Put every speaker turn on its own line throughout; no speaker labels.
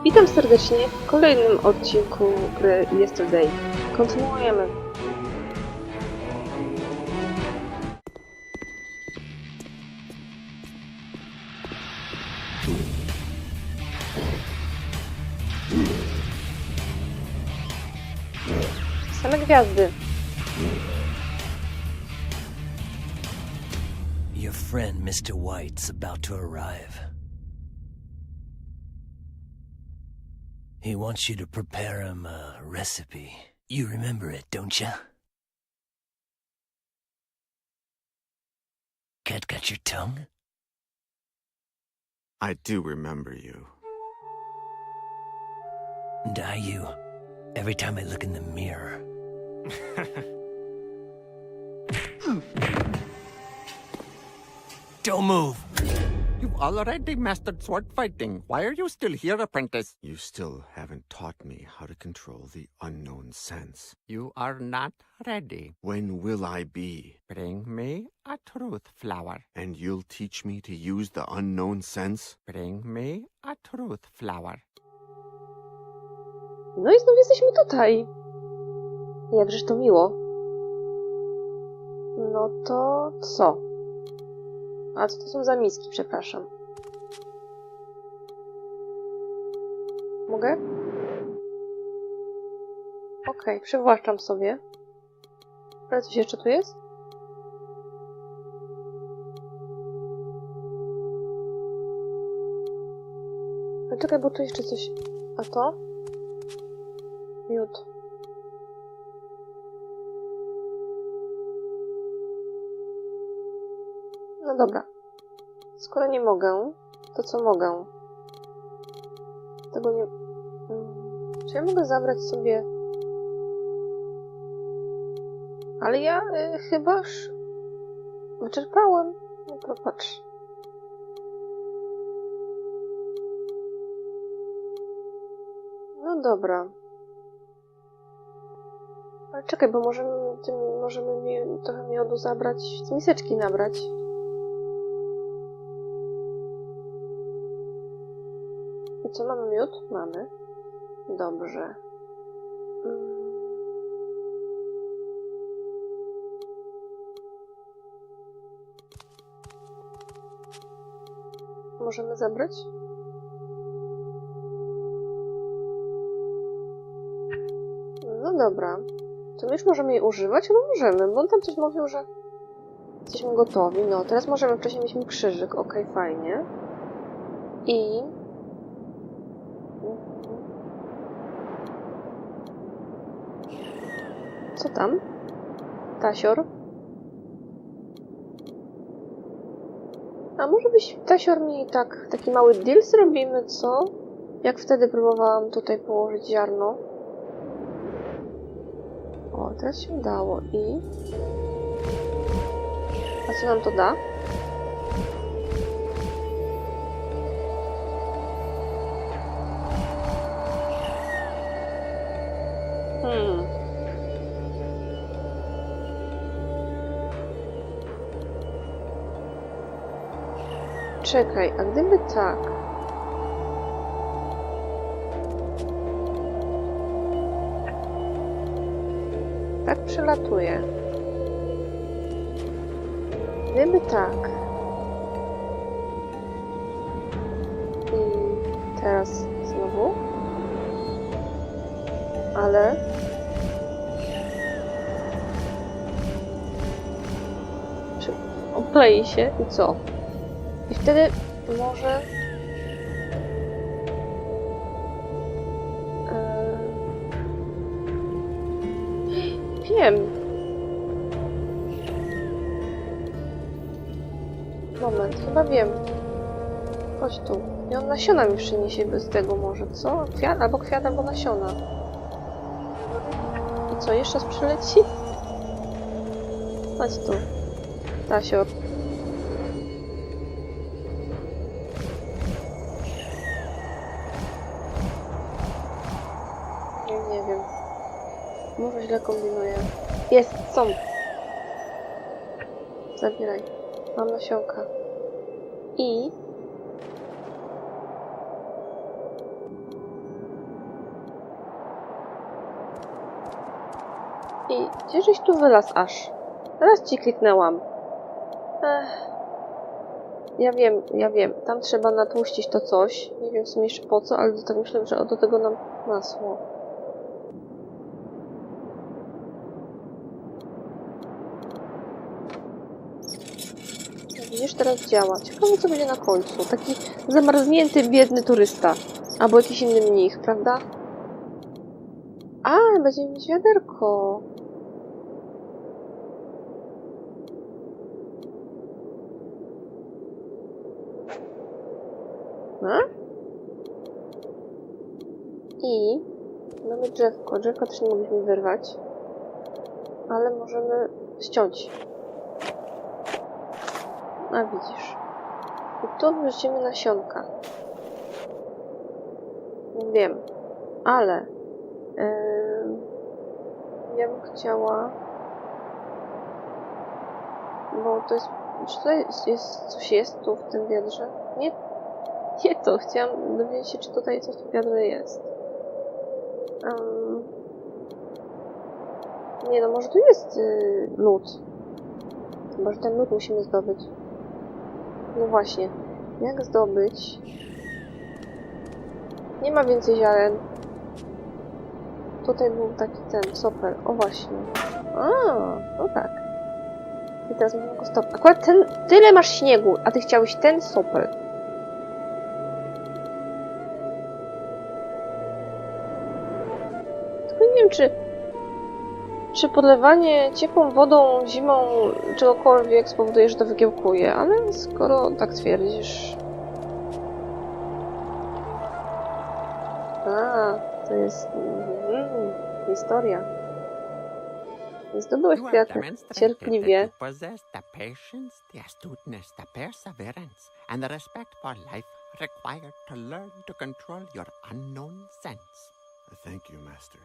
Witam serdecznie w kolejnym odcinku gry Yesterday. Kontynuujemy. Same gwiazdy.
Your friend, Mr. White's about to arrive. He wants you to prepare him a recipe. You remember it, don't you? Cat got your tongue?
I do remember you.
And I you. Every time I look in the mirror. Don't move!
You've already mastered sword fighting. Why are you still here, apprentice?
You still haven't taught me how to control the unknown sense.
You are not ready.
When will I be?
Bring me a truth flower.
And you'll teach me to use the unknown sense?
Bring me a truth flower.
No i znów jesteśmy tutaj. Jakżeż to miło. No to co? A co to są za miski, przepraszam. Mogę? Okej, przywłaszczam sobie. Ale coś jeszcze tu jest? Ale czekaj, bo tu jeszcze coś... A to? Miód. No dobra. Skoro nie mogę, to co mogę? Tego nie... Czy ja mogę zabrać sobie... Ale ja chybaż... wyczerpałem. No to patrz. No dobra. Ale czekaj, bo możemy trochę miodu zabrać, z miseczki nabrać. I co, mamy miód? Mamy. Dobrze. Możemy zabrać? No dobra. To my już możemy jej używać? No możemy, bo on tam coś mówił, że jesteśmy gotowi. No, teraz możemy, wcześniej mieliśmy krzyżyk. Okej, fajnie. I... Co tam? Tasior? A może byś, Tasior, mi taki mały deal zrobimy, co? Jak wtedy próbowałam tutaj położyć ziarno. O, teraz się udało. I... A co nam to da? Czekaj, a gdyby tak... Tak przelatuje. Gdyby tak... I teraz znowu... Ale... Oklei się i co? I wtedy może... Wiem. Moment, chyba wiem. Chodź tu. I on nasiona mi przyniesie bez tego może, co? Kwiat, albo nasiona. I co, jeszcze raz przyleci? Chodź tu. Tasior. Nie wiem. Może źle kombinuję. Jest, są. Zabieraj. Mam nasionka. I I gdzieżeś tu wylazł aż? Teraz ci kliknęłam. Ja wiem. Tam trzeba natłuścić to coś. Nie wiem w sumie jeszcze po co, ale tak myślę, że do tego nam masło. Widzisz, teraz działa. Ciekawe, co będzie na końcu. Taki zamarznięty, biedny turysta. Albo jakiś inny mnich, prawda? A, będziemy mieć wiaderko. A? I mamy drzewko. Drzewko też nie mogliśmy wyrwać. Ale możemy ściąć. A widzisz. I tu wrzucimy nasionka. Wiem. Ale ja bym chciała... Bo to jest... Czy tutaj coś jest tu w tym wiadrze? Nie to. Chciałam dowiedzieć się, czy tutaj coś w tym wiadrze jest. Nie no, może tu jest lód. Chyba, że ten lód musimy zdobyć. No właśnie. Jak zdobyć? Nie ma więcej ziaren. Tutaj był taki ten sopel. O właśnie. A, no tak. I teraz możemy go stopić. Akurat tyle masz śniegu, a ty chciałeś ten sopel. Tylko nie wiem, czy podlewanie ciepłą wodą zimą czegokolwiek spowoduje, że to wykiełkuje, ale skoro tak twierdzisz... A, to jest... historia. Zdobyłeś kwiaty cierpliwie.
The patience, the astuteness, the perseverance, and the respect for life required to learn to control your unknown sense.
Thank you, Master.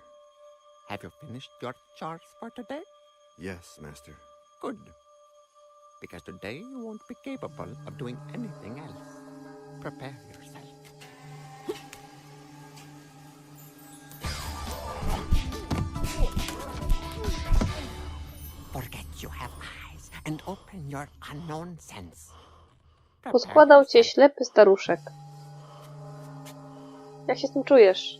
Have you finished your chores for today?
Yes, Master.
Good. Because today you won't be capable of doing anything else. Prepare yourself. Forget you have eyes and open your unknown sense.
Poskładał cię ślepy staruszek. Jak się z tym czujesz?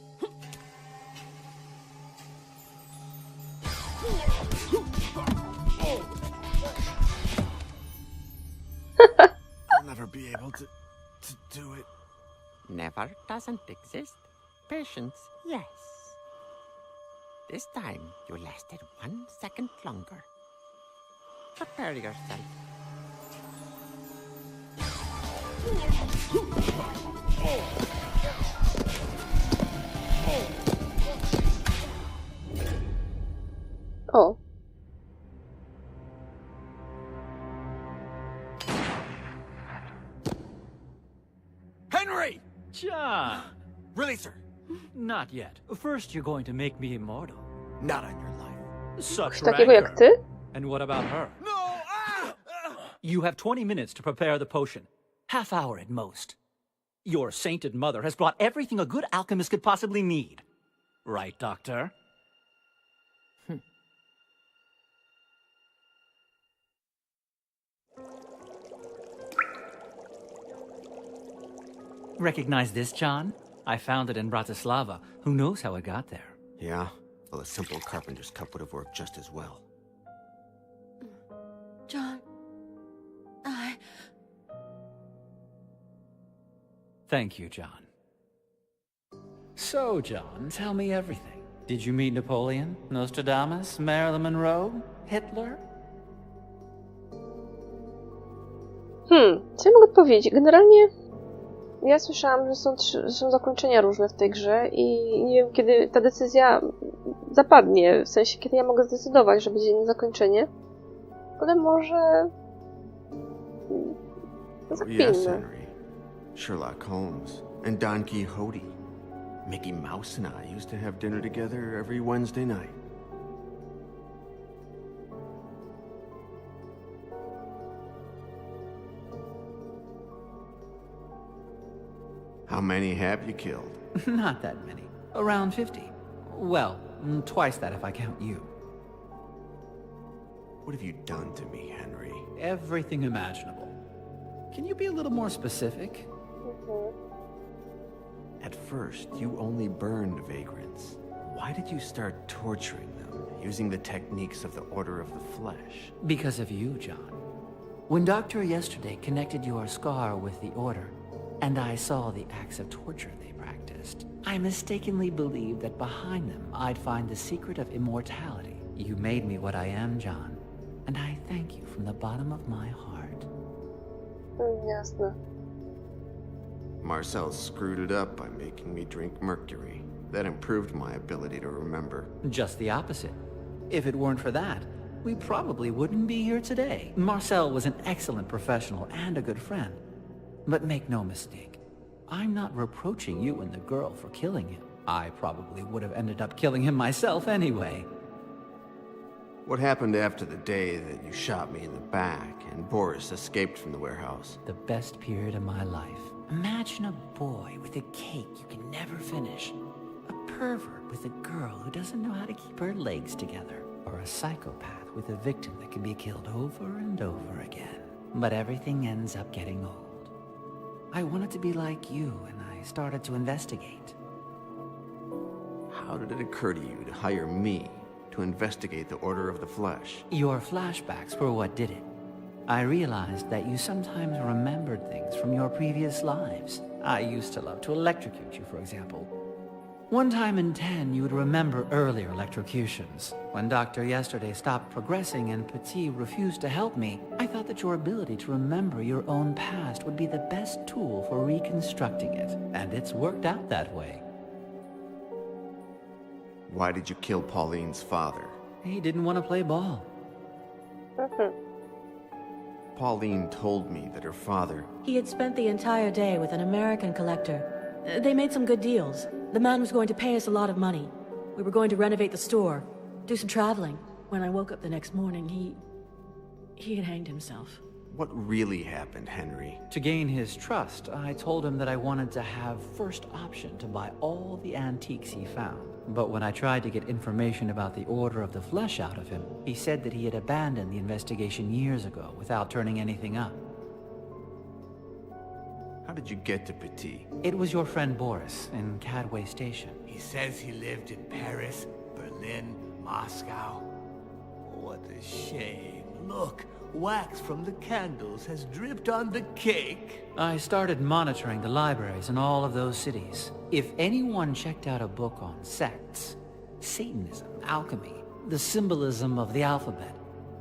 I'll never be able to do it.
Never doesn't exist. Patience, yes. This time you lasted 1 second longer. Prepare yourself.
O.
Henry!
John!
Release her.
Not yet. First, you're going to make me immortal.
Not on your life.
Such
Takiego jak
rancor.
ty?
And what about her?
No!
You have 20 minutes to prepare the potion. Half hour at most. Your sainted mother has brought everything a good alchemist could possibly need. Right, Doctor? Recognize this, John? I found it in Bratislava. Who knows how it got there?
Yeah? Well, a simple carpenter's cup would have worked just as well.
John,
Thank you, John. So, John, tell me everything. Did you meet Napoleon, Nostradamus, Marilyn Monroe, Hitler?
Co ja mogę powiedzieć? Generalnie ja słyszałam, że są zakończenia różne w tej grze i nie wiem, kiedy ta decyzja zapadnie, w sensie, kiedy ja mogę zdecydować, że będzie inne zakończenie. Potem może...
Yes,
zakpijmy.
Henry. Sherlock Holmes and Don Quixote. Mickey Mouse and I used to have dinner together every Wednesday night. How many have you killed?
Not that many. Around 50. Well, twice that if I count you.
What have you done to me, Henry?
Everything imaginable. Can you be a little more specific?
At first, you only burned vagrants. Why did you start torturing them, using the techniques of the Order of the Flesh?
Because of you, John. When Doctor yesterday connected your scar with the Order, and I saw the acts of torture they practiced, I mistakenly believed that behind them I'd find the secret of immortality. You made me what I am, John, and I thank you from the bottom of my heart.
Jasne.
Marcel screwed it up by making me drink mercury. That improved my ability to remember.
Just the opposite. If it weren't for that, we probably wouldn't be here today. Marcel was an excellent professional and a good friend. But make no mistake, I'm not reproaching you and the girl for killing him. I probably would have ended up killing him myself anyway.
What happened after the day that you shot me in the back and Boris escaped from the warehouse?
The best period of my life. Imagine a boy with a cake you can never finish. A pervert with a girl who doesn't know how to keep her legs together. Or a psychopath with a victim that can be killed over and over again. But everything ends up getting old. I wanted to be like you, and I started to investigate.
How did it occur to you to hire me to investigate the Order of the Flesh?
Your flashbacks were what did it. I realized that you sometimes remembered things from your previous lives. I used to love to electrocute you, for example. One time in 10, you would remember earlier electrocutions. When Doctor yesterday stopped progressing and Petit refused to help me, I thought that your ability to remember your own past would be the best tool for reconstructing it. And it's worked out that way.
Why did you kill Pauline's father?
He didn't want to play ball.
Pauline told me that her father...
He had spent the entire day with an American collector. They made some good deals. The man was going to pay us a lot of money. We were going to renovate the store, do some traveling. When I woke up the next morning, he had hanged himself.
What really happened, Henry?
To gain his trust, I told him that I wanted to have first option to buy all the antiques he found. But when I tried to get information about the Order of the Flesh out of him, he said that he had abandoned the investigation years ago without turning anything up.
How did you get to Petit?
It was your friend Boris in Cadway Station.
He says he lived in Paris, Berlin, Moscow. What a shame. Look, wax from the candles has dripped on the cake.
I started monitoring the libraries in all of those cities. If anyone checked out a book on sects, Satanism, alchemy, the symbolism of the alphabet,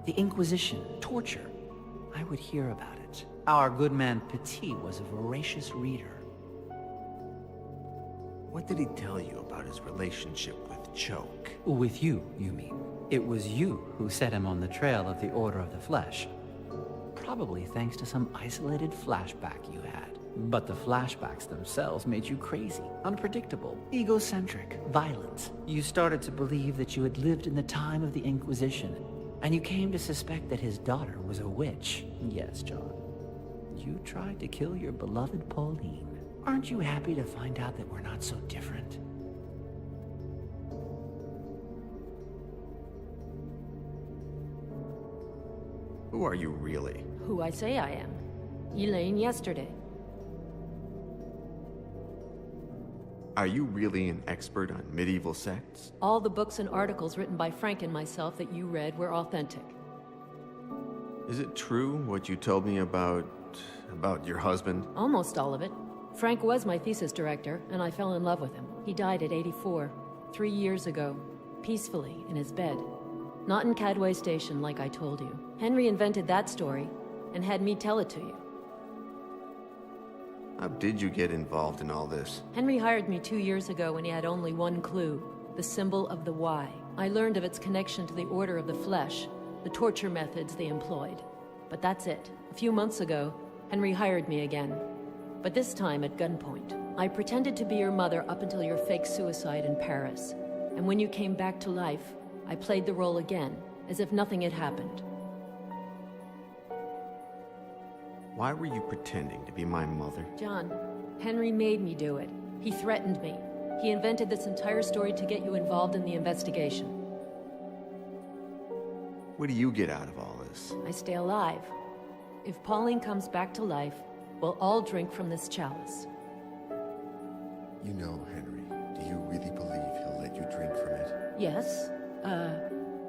the Inquisition, torture, I would hear about it. Our good man Petit was a voracious reader.
What did he tell you about his relationship with Choke?
With you, you mean? It was you who set him on the trail of the Order of the Flesh. Probably thanks to some isolated flashback you had. But the flashbacks themselves made you crazy, unpredictable, egocentric, violent. You started to believe that you had lived in the time of the Inquisition, and you came to suspect that his daughter was a witch. Yes, John. You tried to kill your beloved Pauline. Aren't you happy to find out that we're not so different?
Who are you really?
Who I say I am. Elaine yesterday.
Are you really an expert on medieval sects?
All the books and articles written by Frank and myself that you read were authentic.
Is it true what you told me about your husband?
Almost all of it. Frank was my thesis director, and I fell in love with him. He died at 84, 3 years ago, peacefully in his bed. Not in Cadway Station, like I told you. Henry invented that story, and had me tell it to you.
How did you get involved in all this?
Henry hired me 2 years ago when he had only one clue, the symbol of the Y. I learned of its connection to the Order of the Flesh, the torture methods they employed. But that's it. A few months ago, Henry hired me again. But this time at gunpoint. I pretended to be your mother up until your fake suicide in Paris. And when you came back to life, I played the role again, as if nothing had happened.
Why were you pretending to be my mother?
John, Henry made me do it. He threatened me. He invented this entire story to get you involved in the investigation.
What do you get out of all this?
I stay alive. If Pauline comes back to life, we'll all drink from this chalice.
You know, Henry, do you really believe he'll let you drink from it?
Yes?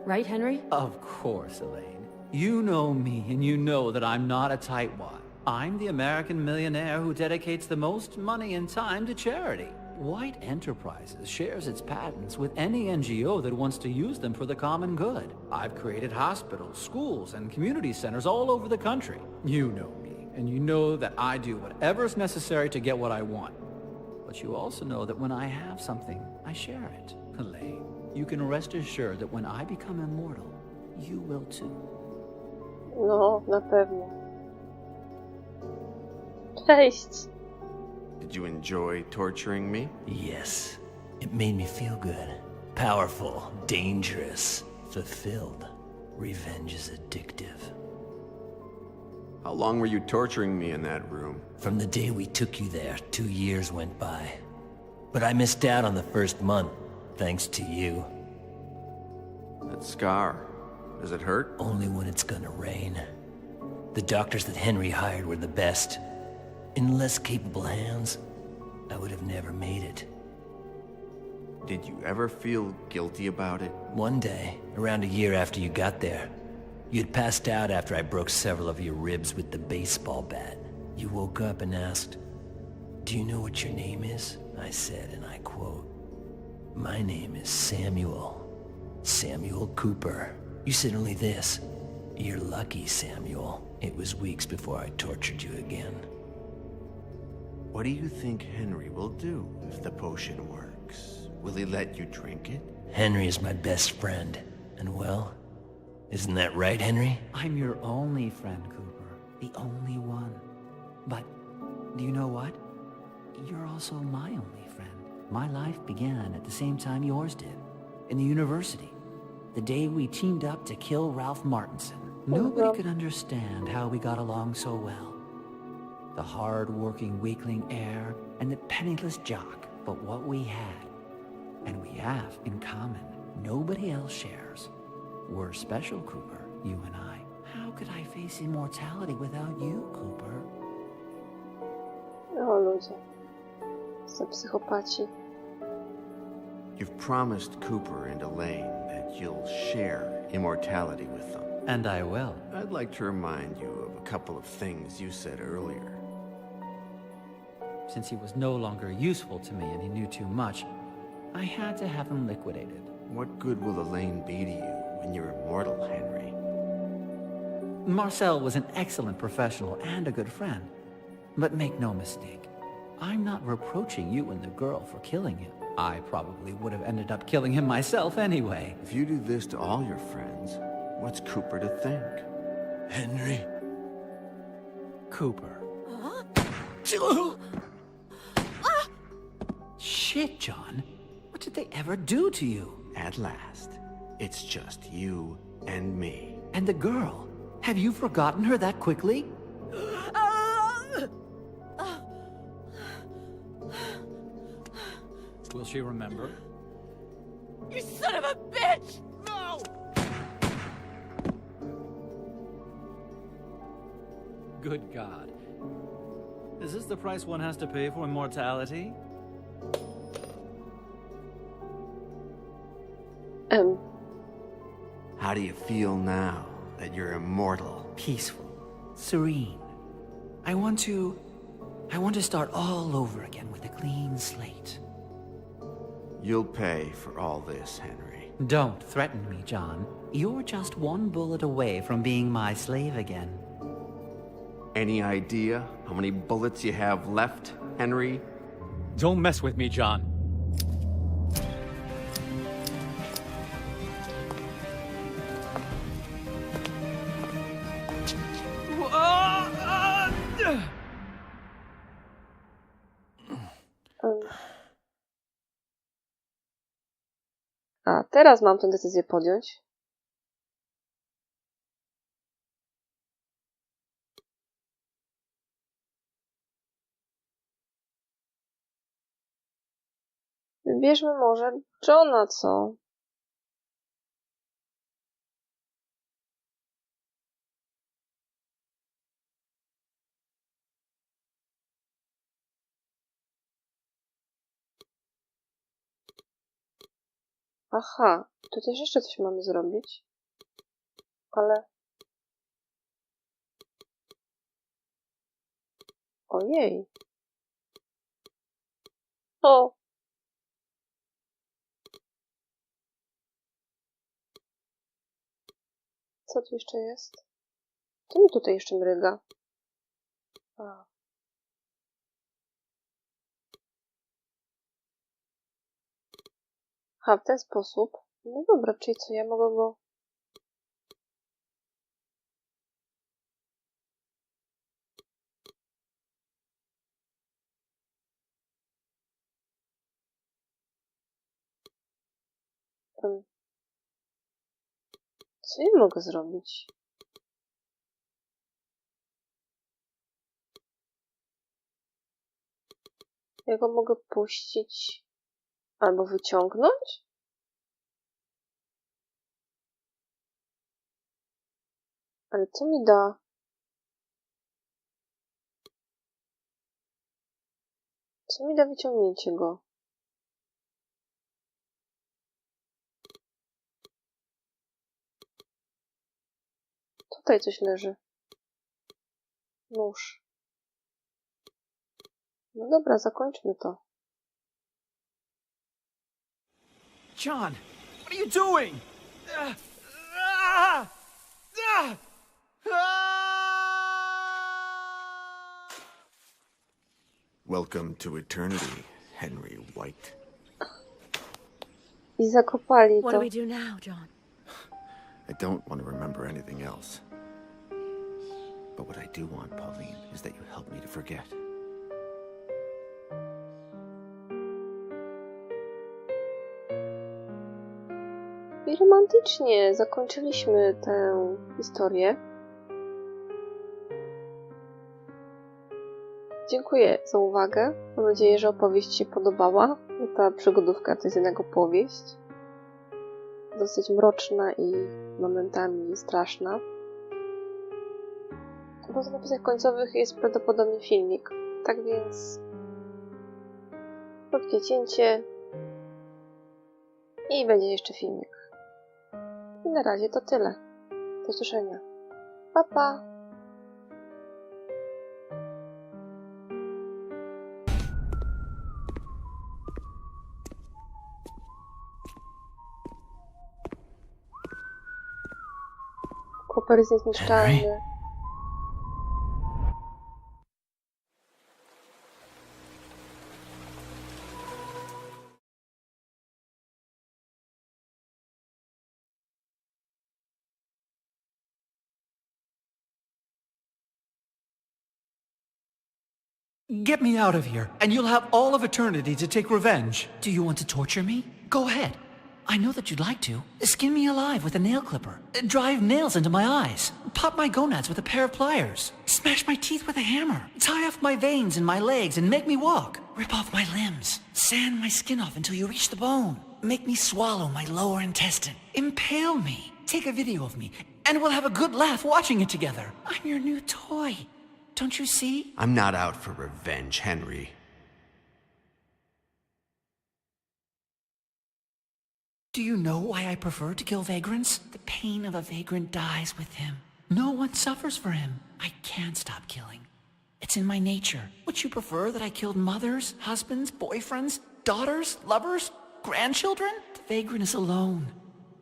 Right, Henry?
Of course, Elaine. You know me, and you know that I'm not a tightwad. I'm the American millionaire who dedicates the most money and time to charity. White Enterprises shares its patents with any NGO that wants to use them for the common good. I've created hospitals, schools, and community centers all over the country. You know me, and you know that I do whatever's necessary to get what I want. But you also know that when I have something, I share it. Elaine, you can rest assured that when I become immortal, you will too.
No, na pewno. Cześć!
Did you enjoy torturing me?
Yes. It made me feel good. Powerful, dangerous, fulfilled. Revenge is addictive.
How long were you torturing me in that room?
From the day we took you there, 2 years went by. But I missed out on the first month, thanks to you.
That scar, does it hurt?
Only when it's gonna rain. The doctors that Henry hired were the best. In less capable hands, I would have never made it.
Did you ever feel guilty about it?
One day, around a year after you got there, you'd passed out after I broke several of your ribs with the baseball bat. You woke up and asked, "Do you know what your name is?" I said, and I quote, "My name is Samuel. Samuel Cooper." You said only this, "You're lucky, Samuel." It was weeks before I tortured you again.
What do you think Henry will do if the potion works? Will he let you drink it?
Henry is my best friend, and well, isn't that right, Henry?
I'm your only friend, Cooper. The only one. But, do you know what? You're also my only friend. My life began at the same time yours did. In the university. The day we teamed up to kill Ralph Martinson. Nobody could understand how we got along so well. The hard-working weakling heir and the penniless jock. But what we had, and we have in common, nobody else shares. We're special, Cooper, you and I. How could I face immortality without you, Cooper?
O ludzie. Są psychopaci.
You've promised Cooper and Elaine that you'll share immortality with them.
And I will.
I'd like to remind you of a couple of things you said earlier.
Since he was no longer useful to me and he knew too much, I had to have him liquidated.
What good will Elaine be to you when you're immortal, Henry?
Marcel was an excellent professional and a good friend. But make no mistake, I'm not reproaching you and the girl for killing him. I probably would have ended up killing him myself anyway.
If you do this to all your friends, what's Cooper to think?
Henry?
Cooper. Shit, John. What did they ever do to you?
At last, it's just you and me.
And the girl? Have you forgotten her that quickly? Will she remember?
You son of a bitch!
No!
Good God. Is this the price one has to pay for immortality?
How do you feel now that you're immortal?
Peaceful. Serene. I want to start all over again with a clean slate.
You'll pay for all this, Henry.
Don't threaten me, John. You're just one bullet away from being my slave again.
Any idea how many bullets you have left, Henry?
Don't mess with me, John.
A teraz mam tę decyzję podjąć. Wybierzmy może Johna, co? Aha, tu też jeszcze coś mamy zrobić. Ale... Ojej. O! Co tu jeszcze jest? Co mi tutaj jeszcze mryga? A. Aha, w ten sposób. No dobra, czyli co, ja mogę go... Co ja mogę zrobić? Ja go mogę puścić albo wyciągnąć? Ale co mi da? Co mi da wyciągnięcie go? Tutaj coś leży. Nóż. No dobra, zakończmy to.
John, what are you doing?
Welcome to eternity, Henry White.
I zakopali
What do
to.
we do now, John?
I don't want to remember anything else. But what I do want, Pauline, is that you help me to forget.
I romantycznie zakończyliśmy tę historię. Dziękuję za uwagę. Mam nadzieję, że opowieść się podobała. Ta przygodówka to jest jednak opowieść. Dosyć mroczna i momentami straszna. Poza napisach końcowych jest prawdopodobnie filmik. Tak więc krótkie cięcie i będzie jeszcze filmik. I na razie to tyle. Do usłyszenia. Pa, pa! Koper jest niezniszczalny.
Get me out of here, and you'll have all of eternity to take revenge. Do you want to torture me? Go ahead. I know that you'd like to. Skin me alive with a nail clipper. Drive nails into my eyes. Pop my gonads with a pair of pliers. Smash my teeth with a hammer. Tie off my veins in my legs and make me walk. Rip off my limbs. Sand my skin off until you reach the bone. Make me swallow my lower intestine. Impale me. Take a video of me, and we'll have a good laugh watching it together. I'm your new toy. Don't you see?
I'm not out for revenge, Henry.
Do you know why I prefer to kill vagrants? The pain of a vagrant dies with him. No one suffers for him. I can't stop killing. It's in my nature. Would you prefer that I killed mothers, husbands, boyfriends, daughters, lovers, grandchildren? The vagrant is alone.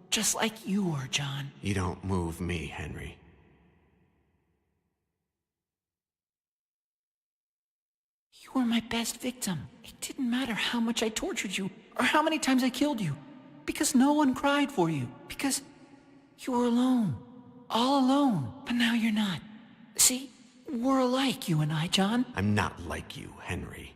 Just like you were, John.
You don't move me, Henry.
You were my best victim. It didn't matter how much I tortured you or how many times I killed you. Because no one cried for you. Because you were alone. All alone. But now you're not. See, we're alike, you and I, John.
I'm not like you, Henry.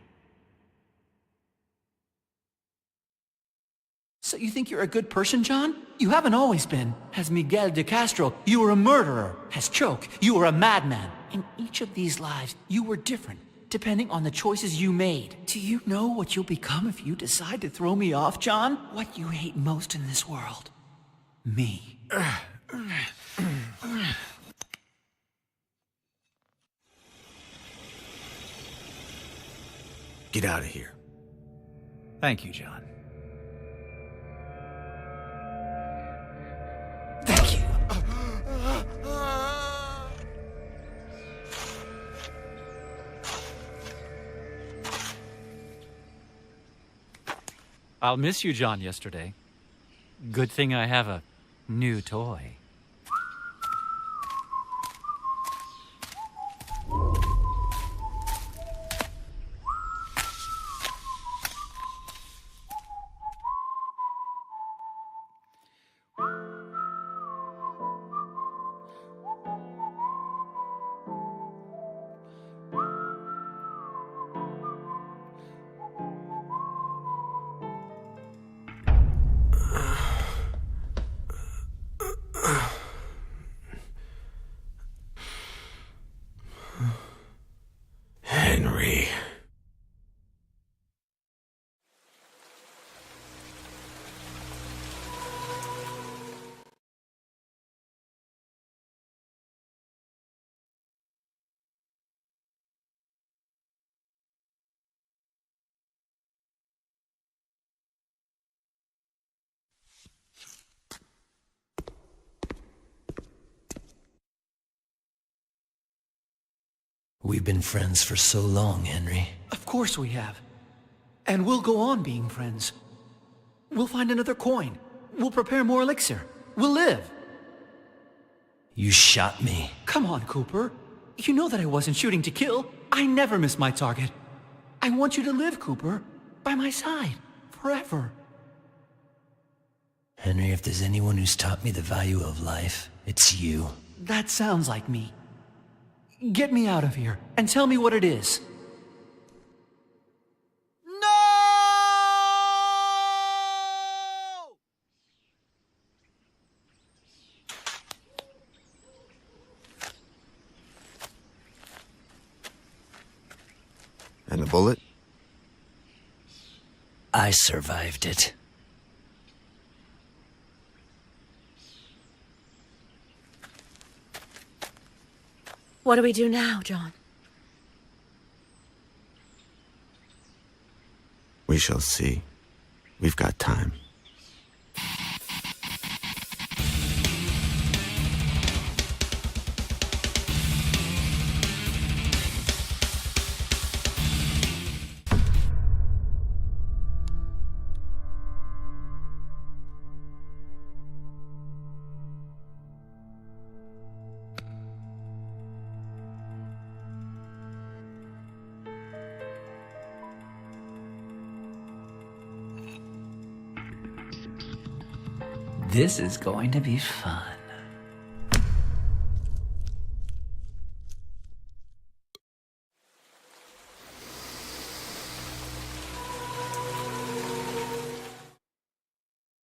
So you think you're a good person, John? You haven't always been. As Miguel de Castro, you were a murderer. As Choke, you were a madman. In each of these lives, you were different, depending on the choices you made. Do you know what you'll become if you decide to throw me off, John? What you hate most in this world? Me.
Get out of here.
Thank you, John. I'll miss you, John, yesterday. Good thing I have a new toy.
Henry.
We've been friends for so long, Henry.
Of course we have. And we'll go on being friends. We'll find another coin. We'll prepare more elixir. We'll live.
You shot me.
Come on, Cooper. You know that I wasn't shooting to kill. I never miss my target. I want you to live, Cooper. By my side. Forever.
Henry, if there's anyone who's taught me the value of life, it's you.
That sounds like me. Get me out of here and tell me what it is.
And the bullet?
I survived it.
What do we do now, John?
We shall see. We've got time.
This is going to be fun.